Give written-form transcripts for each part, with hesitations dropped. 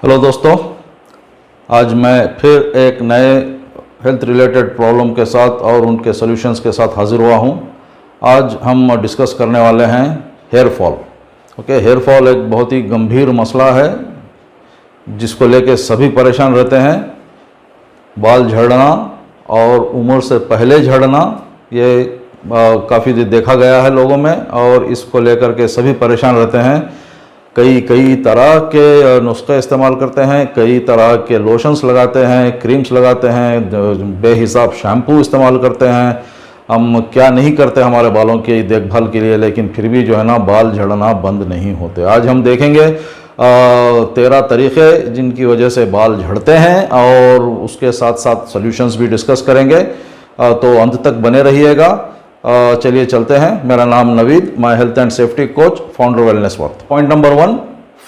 Hello दोस्तों, आज मैं फिर एक नए हेल्थ रिलेटेड प्रॉब्लम के साथ और उनके सॉल्यूशंस के साथ हाजिर हुआ हूं। आज हम डिस्कस करने वाले हैं हेयर फॉल। हेयर फॉल एक बहुत ही गंभीर मसला है जिसको लेके सभी परेशान रहते हैं। बाल झड़ना और उम्र से पहले झड़ना ये काफ़ी देखा गया है लोगों में, और इसको लेकर के सभी परेशान रहते हैं। कई तरह के नुस्खे इस्तेमाल करते हैं, कई तरह के लोशंस लगाते हैं, क्रीम्स लगाते हैं, बेहिसाब शैम्पू इस्तेमाल करते हैं। हम क्या नहीं करते हमारे बालों की देखभाल के लिए, लेकिन फिर भी जो है ना बाल झड़ना बंद नहीं होते। आज हम देखेंगे 13 तरीक़े जिनकी वजह से बाल झड़ते हैं, और उसके साथ साथ सॉल्यूशंस भी डिस्कस करेंगे। तो अंत तक बने रहिएगा। चलिए चलते हैं। मेरा नाम Naveed, my health and safety coach, founder wellness worth. Point number 1,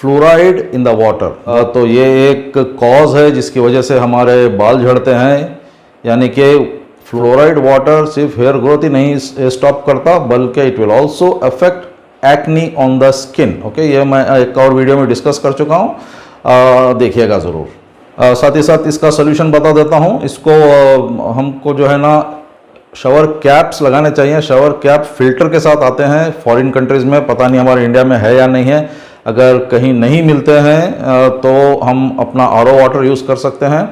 fluoride in the water. तो ये एक कॉज है जिसकी वजह से हमारे बाल झड़ते हैं। यानी कि फ्लोराइड वाटर सिर्फ हेयर ग्रोथ ही नहीं स्टॉप करता, बल्कि it will also affect acne on the skin. ये मैं एक और वीडियो में डिस्कस कर चुका हूँ, देखिएगा ज़रूर। साथ ही साथ इसका सोल्यूशन बता देता हूँ। इसको हमको जो है ना शावर कैप्स लगाने चाहिए। शावर कैप फिल्टर के साथ आते हैं फॉरेन कंट्रीज़ में, पता नहीं हमारे इंडिया में है या नहीं है। अगर कहीं नहीं मिलते हैं तो हम अपना आरओ वाटर यूज़ कर सकते हैं।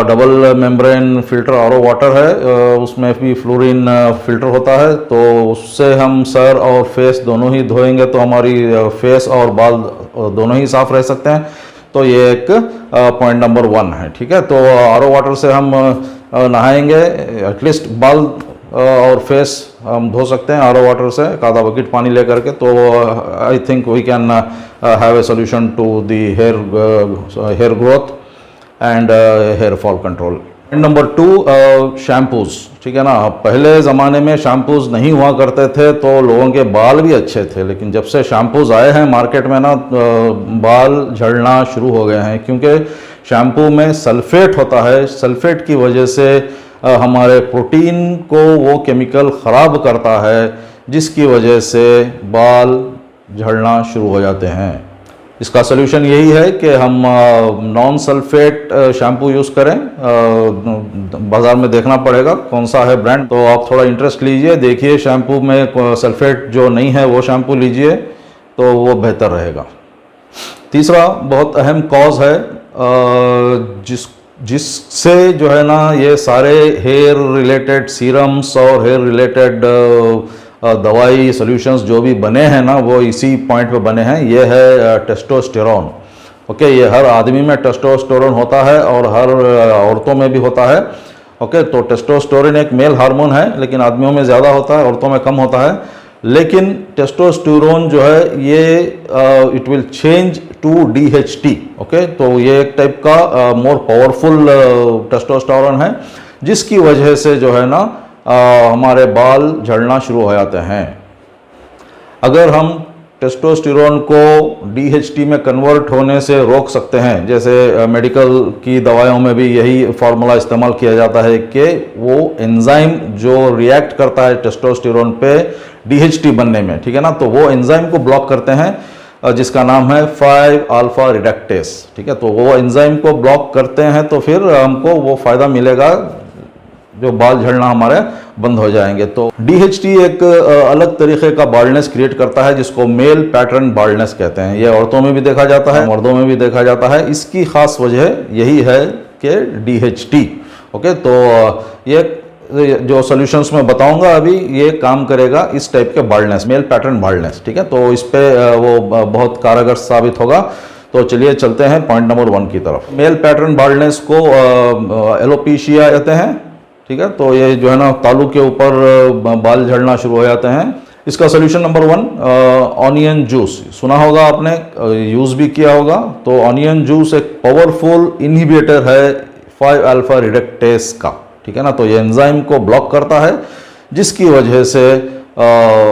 Double membrane filter RO water है, उसमें भी फ्लोरीन फिल्टर होता है। तो उससे हम सर और फेस दोनों ही धोएंगे तो हमारी फेस और बाल दोनों ही साफ़ रह सकते हैं। तो ये एक पॉइंट नंबर 1 है। ठीक है, तो आरओ वाटर से हम नहाएंगे, एटलीस्ट बाल और फेस हम धो सकते हैं आरओ वाटर से, एक आधा बकेट पानी लेकर के। तो I think we can have a solution to the hair growth and hair fall control. Number 2, shampoos. ठीक है ना, पहले ज़माने में शैम्पूज़ नहीं हुआ करते थे तो लोगों के बाल भी अच्छे थे, लेकिन जब से शैम्पूज़ आए हैं मार्केट में ना बाल झड़ना शुरू हो गए हैं, क्योंकि शैम्पू में सल्फेट होता है। सल्फेट की वजह से हमारे प्रोटीन को वो केमिकल ख़राब करता है, जिसकी वजह से बाल झड़ना शुरू हो जाते हैं। इसका सलूशन यही है कि हम नॉन सल्फेट शैम्पू यूज़ करें। बाज़ार में देखना पड़ेगा कौन सा है ब्रांड, तो आप थोड़ा इंटरेस्ट लीजिए, देखिए शैम्पू में सल्फेट जो नहीं है वो शैम्पू लीजिए तो वो बेहतर रहेगा। तीसरा बहुत अहम कॉज है जिससे जो है ना ये सारे हेयर रिलेटेड सीरम्स और हेयर रिलेटेड दवाई सॉल्यूशंस जो भी बने हैं ना वो इसी पॉइंट पे बने हैं। ये है टेस्टोस्टेरोन। ये हर आदमी में टेस्टोस्टेरोन होता है और हर औरतों में भी होता है। तो टेस्टोस्टेरोन एक मेल हार्मोन है, लेकिन आदमियों में ज़्यादा होता है, औरतों में कम होता है। लेकिन टेस्टोस्टेरोन जो है ये it will change to DHT। तो ये एक टाइप का मोर पावरफुल टेस्टोस्टेरोन है, जिसकी वजह से जो है ना हमारे बाल झड़ना शुरू हो जाते हैं। अगर हम टेस्टोस्टेरोन को DHT में कन्वर्ट होने से रोक सकते हैं, जैसे मेडिकल की दवाइयों में भी यही फार्मूला इस्तेमाल किया जाता है कि वो एंजाइम जो रिएक्ट करता है टेस्टोस्टेरोन पे DHT बनने में, ठीक है ना, तो वो एंजाइम को ब्लॉक करते हैं जिसका नाम है 5-अल्फा रिडक्टेस। ठीक है, तो वो एंजाइम को ब्लॉक करते हैं तो फिर हमको वो फ़ायदा मिलेगा, जो बाल झड़ना हमारे बंद हो जाएंगे। तो DHT एक अलग तरीके का बाल्डनेस क्रिएट करता है जिसको मेल पैटर्न बाल्डनेस कहते हैं। ये औरतों में भी देखा जाता है, मर्दों में भी देखा जाता है। इसकी खास वजह यही है कि DHT। तो ये जो सॉल्यूशंस मैं बताऊंगा अभी ये काम करेगा इस टाइप के बाल्डनेस, मेल पैटर्न बाल्डनेस। ठीक है, तो इस पे वो बहुत कारगर साबित होगा। तो चलिए चलते हैं पॉइंट नंबर 1 की तरफ। मेल पैटर्न बाल्डनेस को एलोपेशिया कहते हैं। ठीक है, तो ये जो है ना तालू के ऊपर बाल झड़ना शुरू हो जाते हैं। इसका सोल्यूशन नंबर 1, ऑनियन जूस। सुना होगा आपने, यूज़ भी किया होगा। तो ऑनियन जूस एक पावरफुल इनहिबिटर है 5-अल्फा रिडक्टेस का। ठीक है ना, तो ये एंजाइम को ब्लॉक करता है, जिसकी वजह से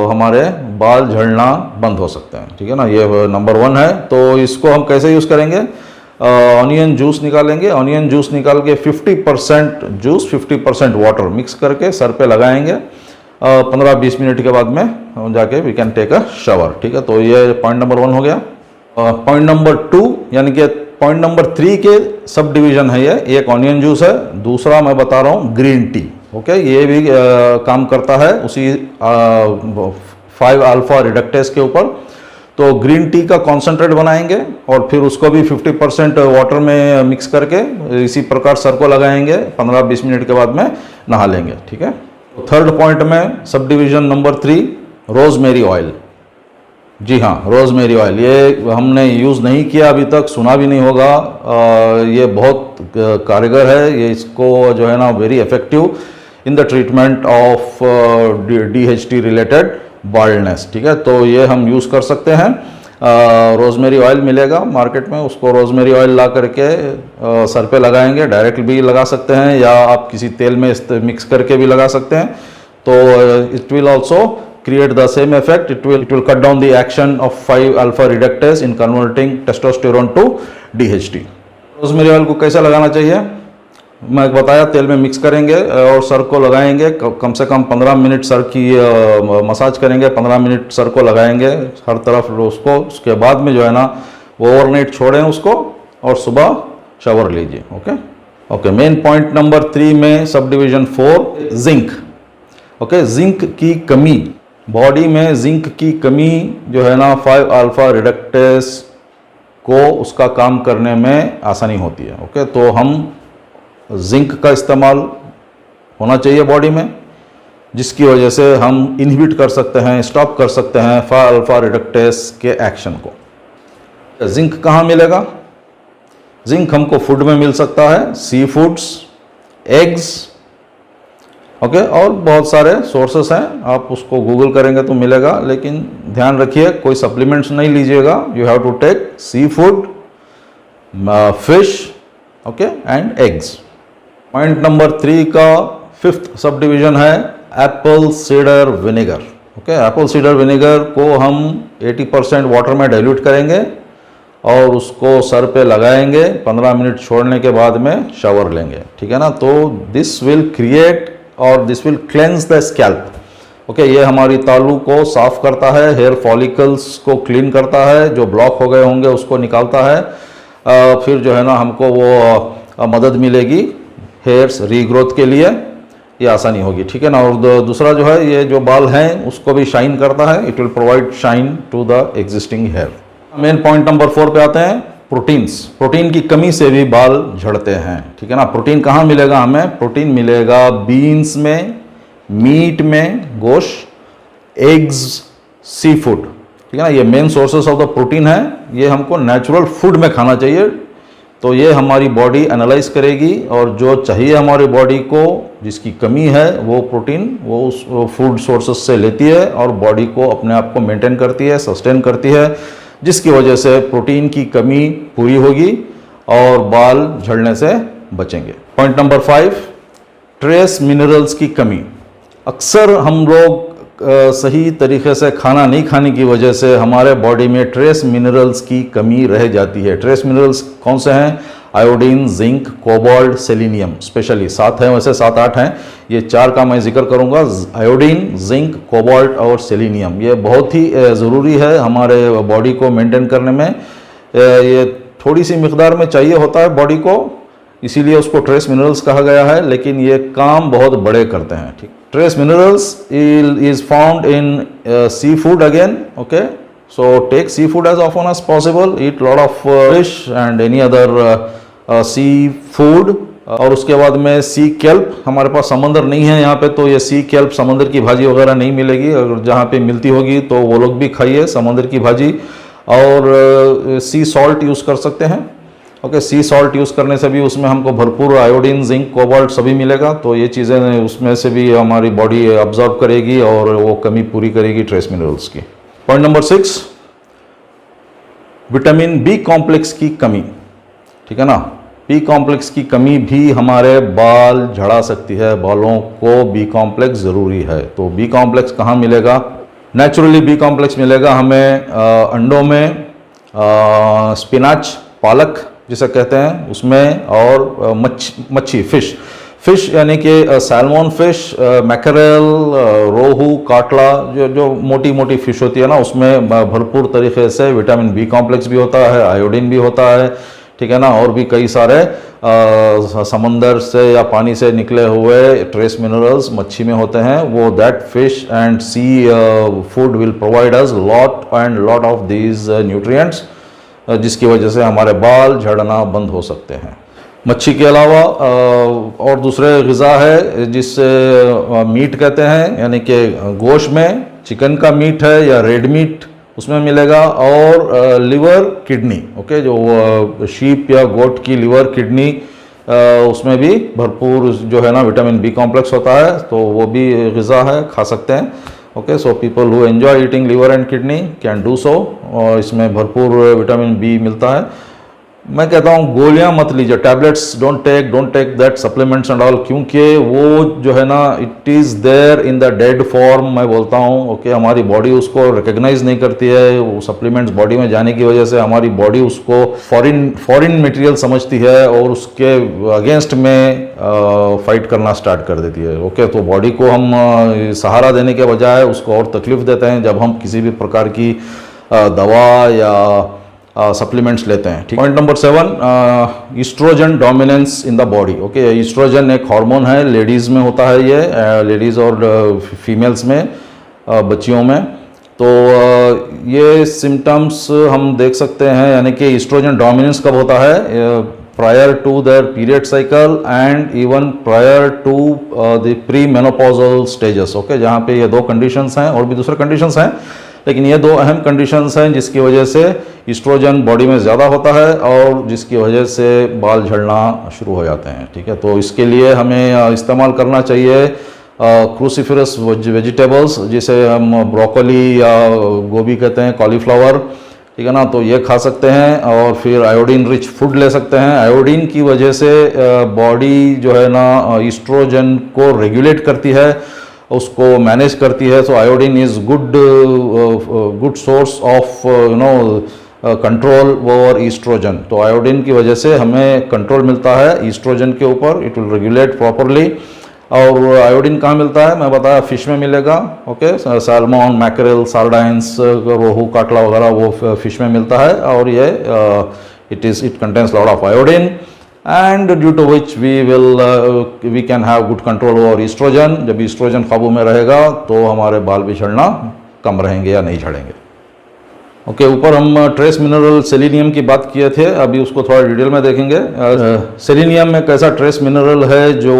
हमारे बाल झड़ना बंद हो सकते हैं। ठीक है ना, ये नंबर 1 है। तो इसको हम कैसे यूज़ करेंगे? ऑनियन जूस निकालेंगे। ऑनियन जूस निकाल के 50% जूस 50% वाटर मिक्स करके सर पे लगाएंगे। 15-20 मिनट के बाद में जाके we can take a shower. ठीक है, तो ये पॉइंट नंबर 1 हो गया। पॉइंट नंबर 2 यानी कि पॉइंट नंबर 3 के सब डिवीजन है ये, एक ऑनियन जूस है, दूसरा मैं बता रहा हूँ ग्रीन टी। ओके, ये भी काम करता है उसी 5 अल्फा रिडक्टेस के ऊपर। तो ग्रीन टी का कॉन्सेंट्रेट बनाएंगे और फिर उसको भी 50% वाटर में मिक्स करके इसी प्रकार सर को लगाएंगे, 15-20 मिनट के बाद में नहा लेंगे। ठीक है, तो थर्ड पॉइंट में सब डिवीजन नंबर 3 रोजमेरी ऑयल। जी हाँ, रोजमेरी ऑयल, ये हमने यूज़ नहीं किया अभी तक, सुना भी नहीं होगा। ये बहुत कारगर है, ये इसको जो है ना very effective in the treatment of DHT related baldness. ठीक है, तो ये हम यूज़ कर सकते हैं। रोजमेरी ऑयल मिलेगा मार्केट में, उसको रोजमेरी ऑयल ला करके सर पे लगाएंगे, डायरेक्ट भी लगा सकते हैं या आप किसी तेल में मिक्स करके भी लगा सकते हैं। तो it will also create the same effect. It will cut down the action of 5 alpha reductase in converting testosterone to DHT. Rosemary oil को कैसे लगाना चाहिए मैं बताया, तेल में मिक्स करेंगे और सर को लगाएंगे, कम से कम 15 मिनट सर की मसाज करेंगे, 15 मिनट सर को लगाएंगे हर तरफ उसको। उसके बाद में जो है ना वो ओवरनाइट छोड़ें उसको और सुबह शावर लीजिए। ओके, मेन पॉइंट नंबर 3 में सब डिवीजन 4 जिंक। ओके, जिंक की कमी, बॉडी में जिंक की कमी जो है ना 5 अल्फा रिडक्टेस को उसका काम करने में आसानी होती है। ओके, तो हम जिंक का इस्तेमाल होना चाहिए बॉडी में, जिसकी वजह से हम इनहिबिट कर सकते हैं, स्टॉप कर सकते हैं 5 अल्फा रिडक्टेस के एक्शन को। जिंक कहाँ मिलेगा? जिंक हमको फूड में मिल सकता है, सी फूड्स, एग्स, ओके, और बहुत सारे सोर्सेस हैं, आप उसको गूगल करेंगे तो मिलेगा। लेकिन ध्यान रखिए कोई सप्लीमेंट्स नहीं लीजिएगा, you have to take seafood, fish, okay, and eggs. Point number 3 का 5th सब डिवीजन है apple cider vinegar. Okay, apple cider vinegar को हम 80% वाटर में डाइल्यूट करेंगे और उसको सर पे लगाएंगे, 15 मिनट छोड़ने के बाद में शावर लेंगे। ठीक है ना, तो दिस विल क्रिएट और this will cleanse the scalp. Okay, ये हमारी तालू को साफ करता है, हेयर फॉलिकल्स को क्लीन करता है, जो ब्लॉक हो गए होंगे उसको निकालता है। फिर जो है ना हमको वो मदद मिलेगी हेयर्स रीग्रोथ के लिए, ये आसानी होगी। ठीक है ना, और दूसरा जो है ये जो बाल हैं उसको भी शाइन करता है, it will provide shine to the existing hair. Main point number 4 पे आते हैं, प्रोटीन्स। प्रोटीन की कमी से भी बाल झड़ते हैं। ठीक है ना, प्रोटीन कहाँ मिलेगा हमें? प्रोटीन मिलेगा बीन्स में, मीट में, गोश्त, एग्स, सी फूड। ठीक है ना, ये main sources of the protein है, ये हमको नेचुरल फूड में खाना चाहिए। तो ये हमारी बॉडी एनालाइज करेगी और जो चाहिए हमारी बॉडी को, जिसकी कमी है वो प्रोटीन वो उस फूड सोर्सेस से लेती है और बॉडी को अपने आप को मेंटेन करती है, सस्टेन करती है, जिसकी वजह से प्रोटीन की कमी पूरी होगी और बाल झड़ने से बचेंगे। पॉइंट नंबर 5, ट्रेस मिनरल्स की कमी। अक्सर हम लोग सही तरीके से खाना नहीं खाने की वजह से हमारे बॉडी में ट्रेस मिनरल्स की कमी रह जाती है। ट्रेस मिनरल्स कौन से हैं? Iodine, zinc, cobalt, selenium, specially 7 हैं, वैसे 7-8 हैं, ये 4 का मैं जिक्र करूंगा। आयोडीन, जिंक, कोबाल्ट और सेलेनियम, ये बहुत ही ज़रूरी है हमारे बॉडी को मेंटेन करने में। ये थोड़ी सी मिकदार में चाहिए होता है बॉडी को, इसीलिए उसको ट्रेस मिनरल्स कहा गया है, लेकिन ये काम बहुत बड़े करते हैं। ठीक, trace minerals is found in seafood again. Okay, so take seafood as often as possible, eat lot of fish and any other sea food। और उसके बाद में सी केल्प, हमारे पास समंदर नहीं है यहाँ पे, तो ये सी केल्प समंदर की भाजी वगैरह नहीं मिलेगी, अगर जहाँ पे मिलती होगी तो वो लोग भी खाइए समंदर की भाजी। और सी सॉल्ट यूज़ कर सकते हैं। ओके, सी सॉल्ट यूज़ करने से भी उसमें हमको भरपूर आयोडीन, जिंक, कोबाल्ट सभी मिलेगा, तो ये चीज़ें उसमें से भी हमारी बॉडी ऑब्जर्व करेगी और वो कमी पूरी करेगी ट्रेस मिनरल्स की। Point number 6, vitamin B complex की कमी। ठीक है ना, बी कॉम्प्लेक्स की कमी भी हमारे बाल झड़ा सकती है, बालों को बी कॉम्प्लेक्स ज़रूरी है। तो बी कॉम्प्लेक्स कहाँ मिलेगा? नेचुरली बी कॉम्प्लेक्स मिलेगा हमें अंडों में, स्पिनाच, पालक जिसे कहते हैं उसमें, और मच्छी, फिश यानी कि सैल्मन फिश, मैकरेल, रोहू, काटला, जो मोटी मोटी फिश होती है ना, उसमें भरपूर तरीके से विटामिन बी कॉम्प्लेक्स भी होता है, आयोडीन भी होता है। ठीक है ना, और भी कई सारे समंदर से या पानी से निकले हुए ट्रेस मिनरल्स मच्छी में होते हैं। वो that fish and seafood will provide us lot of these nutrients, जिसकी वजह से हमारे बाल झड़ना बंद हो सकते हैं। मच्छी के अलावा और दूसरे ग़िज़ा है जिससे मीट कहते हैं, यानी कि गोश्त में चिकन का मीट है या रेड मीट उसमें मिलेगा, और लिवर किडनी, ओके, जो शीप या गोट की लिवर किडनी उसमें भी भरपूर जो है ना विटामिन बी कॉम्प्लेक्स होता है, तो वो भी ग़िज़ा है, खा सकते हैं। Okay, so people who enjoy eating liver and kidney can do so, और इसमें भरपूर विटामिन बी मिलता है। मैं कहता हूँ गोलियां मत लीजिए, tablets don't take that supplements and all, क्योंकि वो जो है ना it is there in the dead form, मैं बोलता हूँ। ओके, हमारी बॉडी उसको रिकग्नाइज नहीं करती है, वो सप्लीमेंट्स बॉडी में जाने की वजह से हमारी बॉडी उसको फॉरेन मटेरियल समझती है और उसके अगेंस्ट में फाइट करना स्टार्ट कर देती है। ओके, तो बॉडी को हम सहारा देने के बजाय उसको और तकलीफ देते हैं जब हम किसी भी प्रकार की दवा या सप्लीमेंट्स लेते हैं। ठीक। Point number 7, estrogen dominance in the body. Okay, estrogen एक हार्मोन है, लेडीज़ में होता है ये, लेडीज़ और फीमेल्स में, बच्चियों में। तो ये सिम्टम्स हम देख सकते हैं, यानी कि ईस्ट्रोजन डोमिनेंस कब होता है, prior to their period cycle and even prior to the pre menopausal stages. Okay, जहाँ पे ये दो कंडीशंस हैं, और भी दूसरे कंडीशंस हैं, लेकिन ये दो अहम कंडीशंस हैं जिसकी वजह से ईस्ट्रोजन बॉडी में ज़्यादा होता है और जिसकी वजह से बाल झड़ना शुरू हो जाते हैं। ठीक है, तो इसके लिए हमें इस्तेमाल करना चाहिए क्रूसीफेरस वेजिटेबल्स, जिसे हम ब्रोकोली या गोभी कहते हैं, कॉलीफ्लावर, ठीक है ना, तो ये खा सकते हैं। और फिर आयोडीन रिच फूड ले सकते हैं। आयोडीन की वजह से बॉडी जो है ना ईस्ट्रोजन को रेगुलेट करती है, उसको मैनेज करती है। So iodine is good source of control over oestrogen. तो आयोडीन की वजह से हमें कंट्रोल मिलता है ईस्ट्रोजन के ऊपर, इट विल रेगुलेट प्रॉपरली। और आयोडीन कहाँ मिलता है, मैं बताया फिश में मिलेगा। ओके, सैल्मन, मैकरेल, सार्डाइंस, रोहू, काटला वगैरह वो फिश में मिलता है, और ये it contains lot of iodine, and due to which we can have good control over estrogen। जब ईस्ट्रोजन काबू में रहेगा तो हमारे बाल भी झड़ना कम रहेंगे या नहीं झड़ेंगे। ओके, ऊपर हम ट्रेस मिनरल सेलेनियम की बात किए थे, अभी उसको थोड़ा डिटेल में देखेंगे। सेलेनियम एक ऐसा ट्रेस मिनरल है जो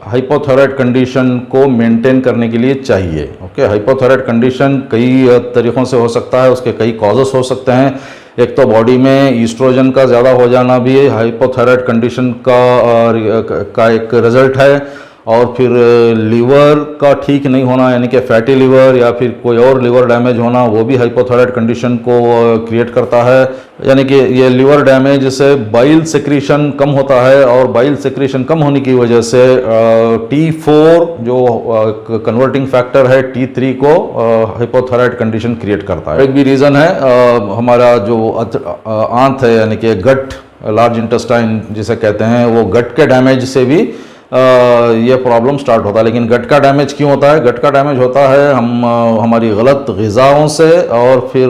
हाइपोथायराइड कंडीशन को मेंटेन करने के लिए चाहिए। ओके, हाइपोथायराइड कंडीशन कई तरीक़ों से हो सकता है, उसके कई कॉजेस हो सकते हैं। एक तो बॉडी में ईस्ट्रोजन का ज़्यादा हो जाना भी हाइपोथायराइड कंडीशन का एक रिजल्ट है, और फिर लीवर का ठीक नहीं होना, यानी कि फैटी लीवर या फिर कोई और लीवर डैमेज होना, वो भी हाइपोथायराइड कंडीशन को क्रिएट करता है। यानी कि ये लीवर डैमेज से बाइल सेक्रीशन कम होता है, और बाइल सेक्रीशन कम होने की वजह से T4 जो कन्वर्टिंग फैक्टर है T3 को हाइपोथायराइड कंडीशन क्रिएट करता है। एक भी रीज़न है हमारा जो आंत है, यानी कि गट, लार्ज इंटेस्टाइन जिसे कहते हैं, वो गट के डैमेज से भी ये प्रॉब्लम स्टार्ट होता है। लेकिन गट का डैमेज क्यों होता है, गट का डैमेज होता है हमारी गलत ग़िज़ाओं से, और फिर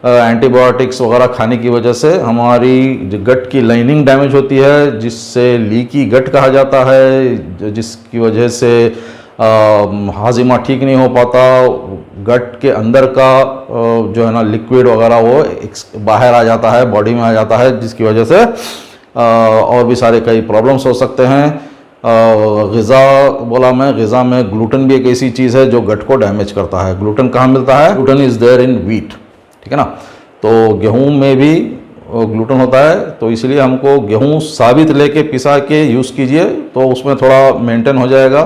एंटीबायोटिक्स वगैरह खाने की वजह से हमारी गट की लाइनिंग डैमेज होती है, जिससे लीकी गट कहा जाता है, जिसकी वजह से हाजिमा ठीक नहीं हो पाता, गट के अंदर का जो है ना लिक्विड वगैरह वो बाहर आ जाता है, बॉडी में आ जाता है, जिसकी वजह से और भी सारे कई प्रॉब्लम्स हो सकते हैं। ग़िज़ा बोला मैं, ग़िज़ा में ग्लूटेन भी एक ऐसी चीज़ है जो गट को डैमेज करता है। ग्लूटेन कहाँ मिलता है, gluten is there in wheat, ठीक है ना, तो गेहूं में भी ग्लूटेन होता है, तो इसलिए हमको गेहूं साबित लेके पिसा के यूज़ कीजिए, तो उसमें थोड़ा मेंटेन हो जाएगा,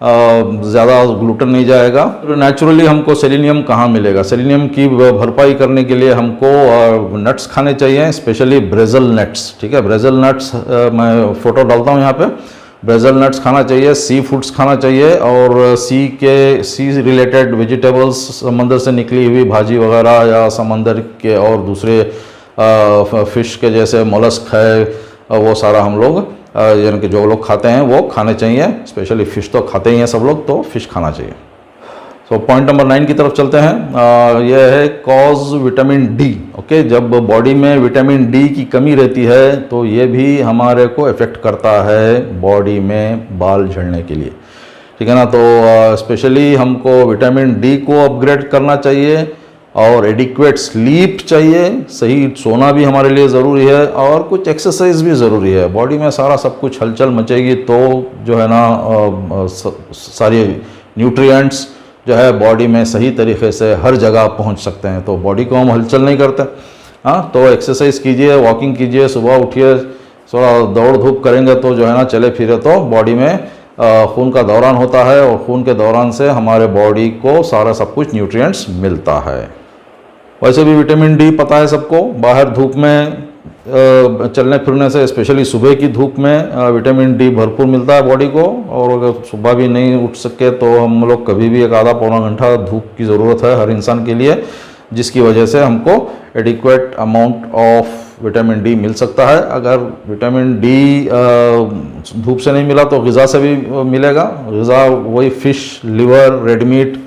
ज़्यादा ग्लूटेन नहीं जाएगा। नेचुरली हमको सेलेनियम कहाँ मिलेगा, सेलेनियम की भरपाई करने के लिए हमको नट्स खाने चाहिए, स्पेशली ब्रेज़ल नट्स। ठीक है, ब्रेज़ल नट्स मैं फ़ोटो डालता हूँ यहाँ पे। ब्रेज़ल नट्स खाना चाहिए, सी फूड्स खाना चाहिए, और सी रिलेटेड वेजिटेबल्स, समंदर से निकली हुई भाजी वगैरह, या समंदर के और दूसरे फ़िश के जैसे मोलस्क है, वो सारा हम लोग यानी कि जो लोग खाते हैं वो खाने चाहिए। स्पेशली फ़िश तो खाते ही हैं सब लोग, तो फ़िश खाना चाहिए। तो पॉइंट नंबर 9 की तरफ चलते हैं। यह है कॉज विटामिन डी। ओके, जब बॉडी में विटामिन डी की कमी रहती है तो ये भी हमारे को इफ़ेक्ट करता है बॉडी में बाल झड़ने के लिए, ठीक है ना। तो स्पेशली हमको विटामिन डी को अपग्रेड करना चाहिए और एडिक्वेट स्लीप चाहिए, सही सोना भी हमारे लिए ज़रूरी है और कुछ एक्सरसाइज भी ज़रूरी है। बॉडी में सारा सब कुछ हलचल मचेगी तो जो है ना सारी न्यूट्रिएंट्स जो है बॉडी में सही तरीके से हर जगह पहुंच सकते हैं। तो बॉडी को हम हलचल नहीं करते, हाँ, तो एक्सरसाइज कीजिए, वॉकिंग कीजिए, सुबह उठिए, थोड़ा दौड़ धूप करेंगे तो जो है ना चले फिरे तो बॉडी में खून का दौरान होता है और खून के दौरान से हमारे बॉडी को सारा सब कुछ न्यूट्रिएंट्स मिलता है। वैसे भी विटामिन डी पता है सबको, बाहर धूप में चलने फिरने से, स्पेशली सुबह की धूप में विटामिन डी भरपूर मिलता है बॉडी को। और अगर सुबह भी नहीं उठ सके तो हम लोग कभी भी एक आधा पौना घंटा धूप की ज़रूरत है हर इंसान के लिए, जिसकी वजह से हमको adequate amount of vitamin D मिल सकता है। अगर विटामिन डी धूप से नहीं मिला तो ग़िज़ा से भी मिलेगा। ग़िज़ा वही fish, liver, red meat,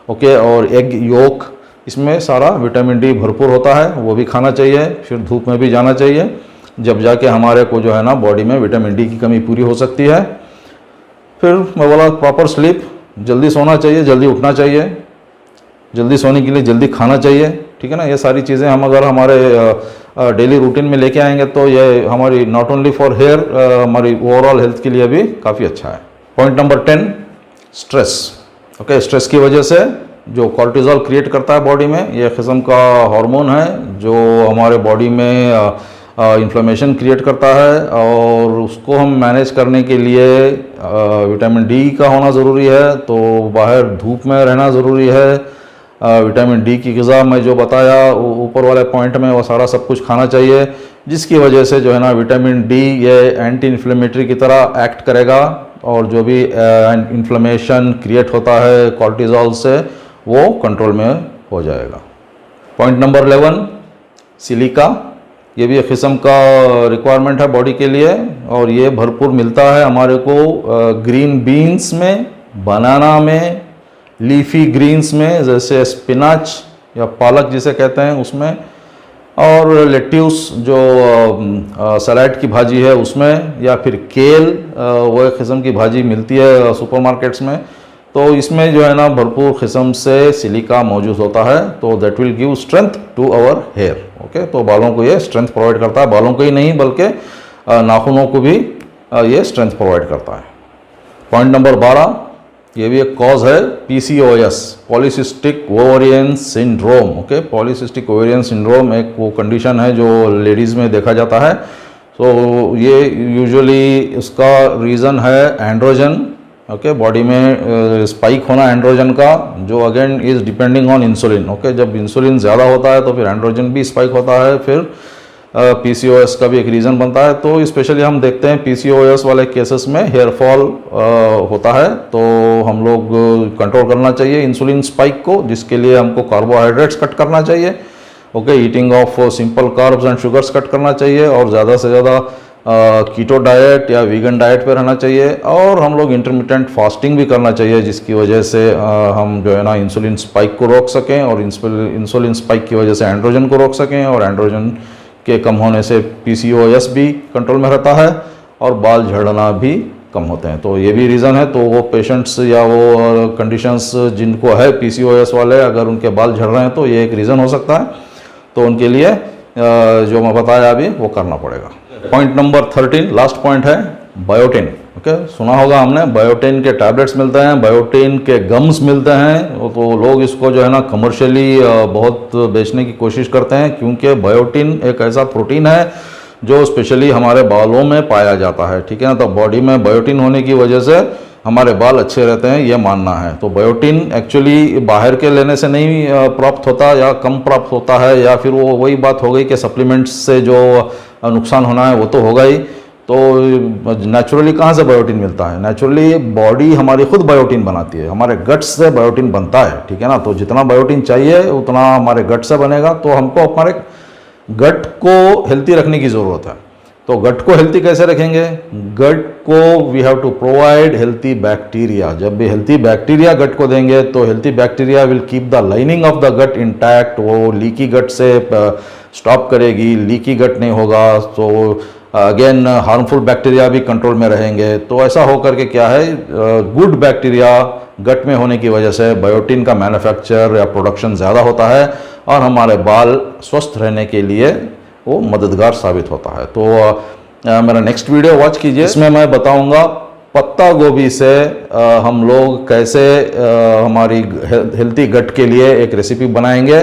okay, और एग योक, इसमें सारा विटामिन डी भरपूर होता है, वो भी खाना चाहिए। फिर धूप में भी जाना चाहिए, जब जाके हमारे को जो है ना बॉडी में विटामिन डी की कमी पूरी हो सकती है। फिर मैं बोला प्रॉपर स्लीप, जल्दी सोना चाहिए, जल्दी उठना चाहिए, जल्दी सोने के लिए जल्दी खाना चाहिए, ठीक है ना। ये सारी चीज़ें हम अगर हमारे डेली रूटीन में लेके आएंगे तो ये हमारी नॉट ओनली फॉर हेयर, हमारी ओवरऑल हेल्थ के लिए भी काफ़ी अच्छा है। Point number 10, stress. Okay, stress की वजह से जो कॉर्टिजोल क्रिएट करता है बॉडी में, यह किस्म का हार्मोन है जो हमारे बॉडी में इन्फ्लेमेशन क्रिएट करता है और उसको हम मैनेज करने के लिए विटामिन डी का होना ज़रूरी है। तो बाहर धूप में रहना ज़रूरी है। विटामिन डी की ग़िज़ा मैं जो बताया ऊपर वाले पॉइंट में, वो सारा सब कुछ खाना चाहिए, जिसकी वजह से जो है ना विटामिन डी ये एंटी इन्फ्लेमेटरी की तरह एक्ट करेगा और जो भी इन्फ्लेमेशन क्रिएट होता है कॉर्टिजोल से वो कंट्रोल में हो जाएगा। Point number 11, silica. ये भी एक किस्म का रिक्वायरमेंट है बॉडी के लिए और ये भरपूर मिलता है हमारे को ग्रीन बीन्स में, बनाना में, लीफी ग्रीन्स में जैसे स्पिनाच या पालक जिसे कहते हैं उसमें, और लेट्यूस जो सलाद की भाजी है उसमें, या फिर केल, वो एक किस्म की भाजी मिलती है सुपरमार्केट्स में। तो इसमें जो है ना भरपूर किस्म से सिलिका मौजूद होता है, तो that will give strength to our hair. Okay, तो बालों को ये स्ट्रेंथ प्रोवाइड करता है, बालों को ही नहीं बल्कि नाखूनों को भी ये स्ट्रेंथ प्रोवाइड करता है। पॉइंट नंबर 12, ये भी एक कॉज है PCOS, polycystic ovarian syndrome. Okay, polycystic ovarian syndrome एक वो कंडीशन है जो लेडीज़ में देखा जाता है। तो ये यूजुअली इसका रीज़न है एंड्रोजन। ओके, बॉडी में स्पाइक होना एंड्रोजन का, जो again is depending on insulin. Okay, जब इंसुलिन ज़्यादा होता है तो फिर एंड्रोजन भी स्पाइक होता है, फिर PCOS का भी एक रीज़न बनता है। तो स्पेशली हम देखते हैं PCOS वाले केसेस में हेयर फॉल होता है, तो हम लोग कंट्रोल करना चाहिए इंसुलिन स्पाइक को, जिसके लिए हमको कार्बोहाइड्रेट्स कट करना चाहिए। Okay, eating of simple carbs and sugars cut करना चाहिए और ज़्यादा से ज़्यादा कीटो डाइट या वीगन डाइट पे रहना चाहिए। और हम लोग इंटरमिटेंट फास्टिंग भी करना चाहिए, जिसकी वजह से हम जो है ना इंसुलिन स्पाइक को रोक सकें और इंसुलिन स्पाइक की वजह से एंड्रोजन को रोक सकें, और एंड्रोजन के कम होने से PCOS भी कंट्रोल में रहता है और बाल झड़ना भी कम होते हैं। तो ये भी रीज़न है। तो वो पेशेंट्स या वो कंडीशंस जिनको है PCOS वाले, अगर उनके बाल झड़ रहे हैं तो ये एक रीज़न हो सकता है। तो उनके लिए जो मैं बताया अभी वो करना पड़ेगा। पॉइंट नंबर 13, लास्ट पॉइंट है बायोटिन। ओके, सुना होगा हमने, बायोटिन के टैबलेट्स मिलते हैं, बायोटिन के गम्स मिलते हैं। तो लोग इसको जो है ना कमर्शियली बहुत बेचने की कोशिश करते हैं, क्योंकि बायोटिन एक ऐसा प्रोटीन है जो स्पेशली हमारे बालों में पाया जाता है, ठीक है ना। तो बॉडी में बायोटिन होने की वजह से हमारे बाल अच्छे रहते हैं, ये मानना है। तो बायोटिन एक्चुअली बाहर के लेने से नहीं प्राप्त होता या कम प्राप्त होता है, या फिर वो वही बात हो गई कि सप्लीमेंट्स से जो नुकसान होना है वो तो होगा ही। तो नेचुरली कहाँ से बायोटिन मिलता है? नेचुरली बॉडी हमारी खुद बायोटिन बनाती है, हमारे गट्स से बायोटिन बनता है, ठीक है ना। तो जितना बायोटिन चाहिए उतना हमारे गट से बनेगा। तो हमको हमारे गट को हेल्थी रखने की ज़रूरत है। तो गट को हेल्थी कैसे रखेंगे? गट को we have to provide healthy bacteria. जब भी हेल्थी बैक्टीरिया गट को देंगे तो healthy bacteria will keep the lining of the gut intact, वो लीकी गट से स्टॉप करेगी, लीकी गट नहीं होगा, तो अगेन हार्मफुल बैक्टीरिया भी कंट्रोल में रहेंगे। तो ऐसा होकर के क्या है, गुड बैक्टीरिया गट में होने की वजह से बायोटिन का मैन्युफैक्चर या प्रोडक्शन ज़्यादा होता है और हमारे बाल स्वस्थ रहने के लिए वो मददगार साबित होता है। तो मेरा नेक्स्ट वीडियो वॉच कीजिए, इसमें मैं बताऊंगा पत्ता गोभी से हम लोग कैसे हमारी हेल्थी गट के लिए एक रेसिपी बनाएंगे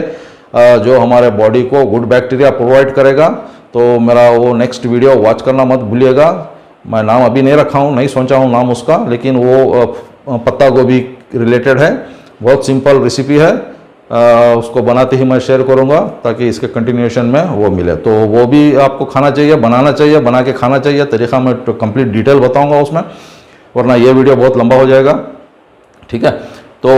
जो हमारे बॉडी को गुड बैक्टीरिया प्रोवाइड करेगा। तो मेरा वो नेक्स्ट वीडियो वॉच करना मत भूलिएगा। मैं नाम अभी नहीं रखा हूँ, नहीं सोचा हूँ नाम उसका, लेकिन वो पत्ता गोभी रिलेटेड है, बहुत सिंपल रेसिपी है। उसको बनाते ही मैं शेयर करूंगा ताकि इसके कंटिन्यूएशन में वो मिले। तो वो भी आपको खाना चाहिए, बनाना चाहिए, बना के खाना चाहिए। तरीका मैं कंप्लीट डिटेल बताऊंगा उसमें, वरना ये वीडियो बहुत लंबा हो जाएगा। ठीक है, तो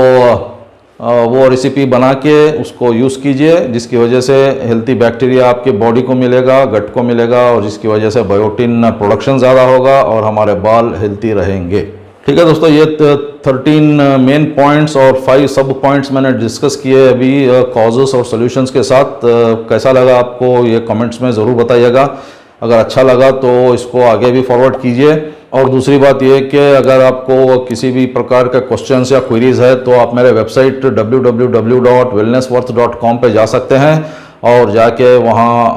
वो रेसिपी बना के उसको यूज़ कीजिए, जिसकी वजह से हेल्थी बैक्टीरिया आपके बॉडी को मिलेगा, गट को मिलेगा, और जिसकी वजह से बायोटिन प्रोडक्शन ज़्यादा होगा और हमारे बाल हेल्थी रहेंगे। ठीक है दोस्तों, ये 13 मेन पॉइंट्स और 5 सब पॉइंट्स मैंने डिस्कस किए अभी कॉजेस और सॉल्यूशंस के साथ। कैसा लगा आपको ये कमेंट्स में ज़रूर बताइएगा। अगर अच्छा लगा तो इसको आगे भी फॉरवर्ड कीजिए। और दूसरी बात ये कि अगर आपको किसी भी प्रकार का क्वेश्चंस या क्वेरीज है तो आप मेरे वेबसाइट www.wellnessworth.com पे जा सकते हैं और जाके वहाँ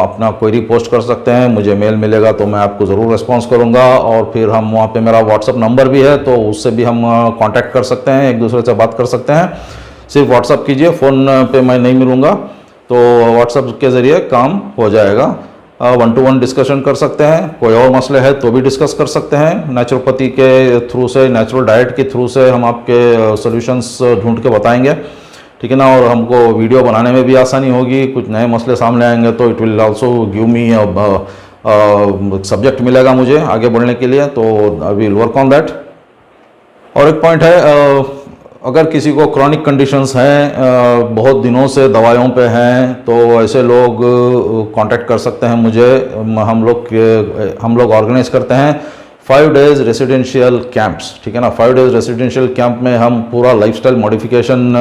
अपना क्वेरी पोस्ट कर सकते हैं। मुझे मेल मिलेगा तो मैं आपको ज़रूर रिस्पॉन्स करूँगा। और फिर हम वहाँ पे मेरा व्हाट्सअप नंबर भी है, तो उससे भी हम कांटेक्ट कर सकते हैं, एक दूसरे से बात कर सकते हैं। सिर्फ व्हाट्सअप कीजिए, फ़ोन पे मैं नहीं मिलूँगा, तो व्हाट्सअप के ज़रिए काम हो जाएगा। 1-to-1 डिस्कशन कर सकते हैं, कोई और मसले है तो भी डिस्कस कर सकते हैं। नेचुरोपैथी के थ्रू से, नेचुरल डाइट के थ्रू से हम आपके सॉल्यूशंस ढूंढ के बताएंगे। ठीक है ना, और हमको वीडियो बनाने में भी आसानी होगी। कुछ नए मसले सामने आएंगे तो it will also give me subject मिलेगा मुझे आगे बढ़ने के लिए, तो I will work on that. और एक पॉइंट है, अगर किसी को क्रॉनिक कंडीशंस हैं, बहुत दिनों से दवाइयों पे हैं, तो ऐसे लोग कांटेक्ट कर सकते हैं मुझे। हम लोग ऑर्गेनाइज करते हैं 5 डेज रेसिडेंशियल कैंप्स। ठीक है ना, 5 डेज रेसिडेंशियल कैंप में हम पूरा लाइफस्टाइल मॉडिफिकेशन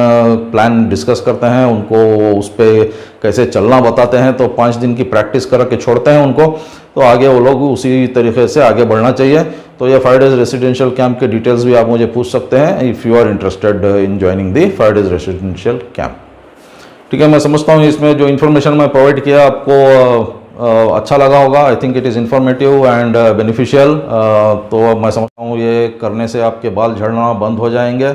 प्लान डिस्कस करते हैं, उनको उस पर कैसे चलना बताते हैं। तो 5 दिन की प्रैक्टिस करके छोड़ते हैं उनको, तो आगे वो लोग उसी तरीके से आगे बढ़ना चाहिए। तो ये 5 डेज रेसिडेंशियल कैंप के डिटेल्स भी आप मुझे पूछ सकते हैं if you are interested in joining the 5 days residential camp. ठीक है, मैं समझता हूँ इसमें जो इन्फॉर्मेशन मैं प्रोवाइड किया आपको अच्छा लगा होगा। I think it is informative and beneficial. तो मैं समझता हूँ ये करने से आपके बाल झड़ना बंद हो जाएंगे।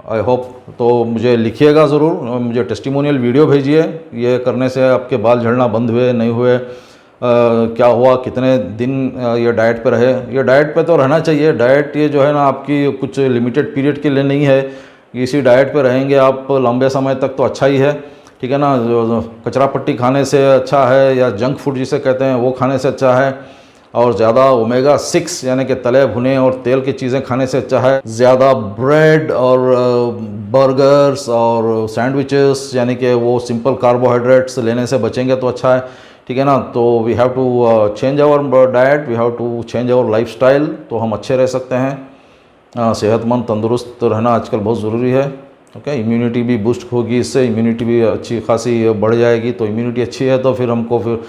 I hope. तो मुझे लिखिएगा ज़रूर, मुझे टेस्टिमोनियल वीडियो भेजिए, ये करने से आपके बाल झड़ना बंद हुए नहीं हुए, क्या हुआ, कितने दिन ये डाइट पे रहे। ये डाइट पे तो रहना चाहिए। डाइट ये जो है ना आपकी कुछ लिमिटेड पीरियड के लिए नहीं है, इसी डाइट पे रहेंगे आप लंबे समय तक तो अच्छा ही है। ठीक है ना, जो कचरा पट्टी खाने से अच्छा है, या जंक फूड जिसे कहते हैं वो खाने से अच्छा है, और ज़्यादा ओमेगा 6 यानी कि तले भुने और तेल की चीज़ें खाने से अच्छा है। ज़्यादा ब्रेड और बर्गर्स और सैंडविचेस यानी कि वो सिंपल कार्बोहाइड्रेट्स लेने से बचेंगे तो अच्छा है। ठीक है ना, तो we have to change our diet, we have to change our lifestyle, तो हम अच्छे रह सकते हैं। सेहतमंद तंदुरुस्त रहना आजकल बहुत ज़रूरी है। ओके, इम्यूनिटी भी बूस्ट होगी, इससे इम्यूनिटी भी अच्छी खासी बढ़ जाएगी। तो इम्यूनिटी अच्छी है तो फिर हमको फिर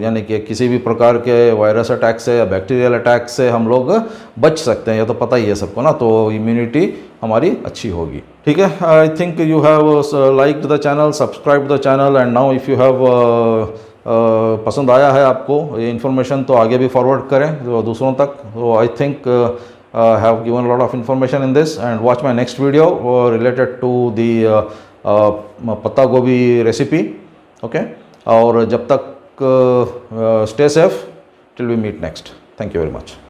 यानी कि किसी भी प्रकार के वायरस अटैक से या बैक्टीरियल अटैक से हम लोग बच सकते हैं, ये तो पता ही है सबको ना। तो इम्यूनिटी हमारी अच्छी होगी। ठीक है, I think you have liked the channel, subscribe the channel, and now if you have पसंद आया है आपको ये इन्फॉर्मेशन तो आगे भी फॉरवर्ड करें तो दूसरों तक। तो I think have given a lot of information in this, and watch my next video related to the पत्ता गोभी रेसिपी। ओके, और जब तक stay safe till we meet next. Thank you very much.